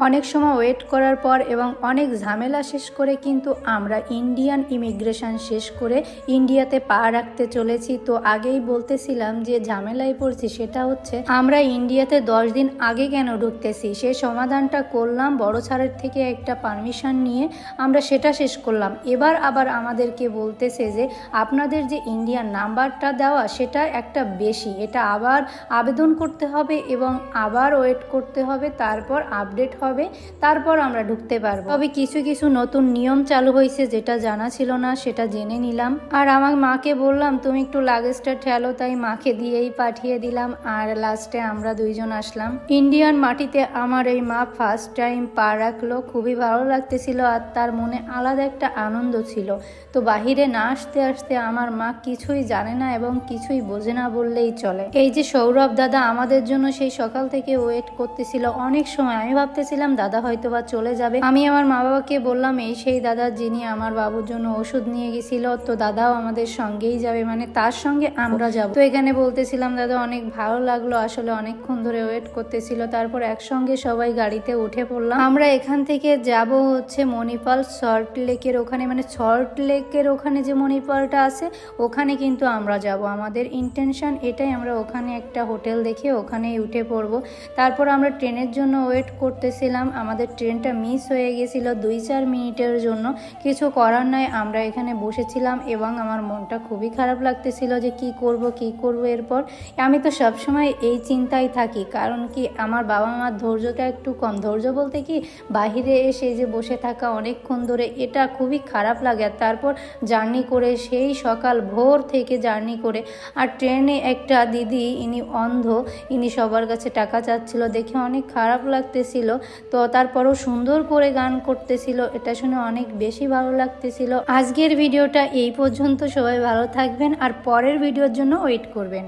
অনেক সময় ওয়েট করার পর এবং অনেক ঝামেলা শেষ করে কিন্তু আমরা ইন্ডিয়ান ইমিগ্রেশন শেষ করে ইন্ডিয়াতে পা রাখতে চলেছি। তো আগেই বলতেছিলাম যে ঝামেলায় পড়ছি, সেটা হচ্ছে আমরা ইন্ডিয়াতে 10 দিন আগে কেন ঢুকতেছি, সেই সমাধানটা করলাম। বড় স্যারের থেকে একটা পারমিশন নিয়ে আমরা সেটা শেষ করলাম। এবার আবার আমাদেরকে বলতেছে যে আপনাদের যে ইন্ডিয়ান নাম্বারটা দেওয়া সেটা একটা বেশি, এটা আবার আবেদন করতে হবে এবং আবার ওয়েট করতে হবে, তারপর আপডেট হবে, তারপর আমরা ঢুকতে পারবো। তবে কিছু কিছু নতুন নিয়ম চালু হয়েছে যেটা জানা ছিল না, সেটা জেনে নিলাম। আর আমার মাকে বললাম তুমি একটু লাগেজটা ঠেলো, তাই মাকে দিয়েই পাঠিয়ে দিলাম। আর লাস্টে আমরা দুইজন আসলাম ইন্ডিয়ান মাটিতে। আমার এই মা ফার্স্ট টাইম পা রাখলো, খুবই ভালো লাগতেছিল আর তার মনে আলাদা একটা আনন্দ ছিল। তো বাহিরে না আসতে আসতে আমার মা কিছুই জানে না এবং কিছুই বোঝে না বললেই চলে। এই যে সৌরভ দাদা আমাদের জন্য সেই সকাল থেকে ওয়েট করতেছিল অনেক সময়। আমি ভাবতেছিলাম দাদা হয়তো বা চলে যাবে। আমি আমার মা বাবাকে বললাম এই সেই দাদা যিনি আমার বাবুর জন্য ওষুধ নিয়ে গেছিল, তো দাদাও আমাদের সঙ্গেই যাবে, মানে তার সঙ্গে আমরা যাব। তো এখানে বলতেছিলাম দাদা অনেক ভালো লাগলো, আসলে অনেকক্ষণ ধরে ওয়েট করতেছিল। তারপর একসঙ্গে সবাই গাড়িতে উঠে পড়লাম। আমরা এখান থেকে যাব হচ্ছে মণিপাল সল্ট লেকের ওখানে, মানে সল্ট লেকের ওখানে যে মণিপালটা আছে ওখানে কিন্তু আমরা যাব। আমাদের ইন্টেনশন এটাই, আমরা ওখানে একটা হোটেল দেখে ওখানেই উঠে পড়ব। তারপর আমরা ট্রেনের জন্য ওয়েট করতেছিলাম। আমাদের ট্রেনটা মিস হয়ে গেছিল 2-4 মিনিটের জন্য। কিছু করার নাই, আমরা এখানে বসেছিলাম এবং আমার মনটা খুবই খারাপ লাগতেছিল যে কি করব এরপর। আমি তো সবসময় এই চিন্তায় থাকি, কারণ কি আমার বাবা মার ধৈর্যটা একটু কম। ধৈর্য বলতে কি, বাহিরে এসে যে বসে থাকা অনেকক্ষণ ধরে, এটা খুবই খারাপ লাগে। আর তারপর জার্নি করে সেই সকাল ভোর থেকে জার্নি করে, আর ট্রেনে একটা দিদি, ইনি অন্ধ, ইনি সবার কাছে টাকা চাচ্ছিল, দেখে অনেক খারাপ লাগতেছিল। তো তারপরও সুন্দর করে গান করতেছিল, এটা শুনে অনেক বেশি ভালো লাগতেছিল। আজকের ভিডিওটা এই পর্যন্ত। সবাই ভালো থাকবেন আর পরের ভিডিওর জন্য ওয়েট করবেন।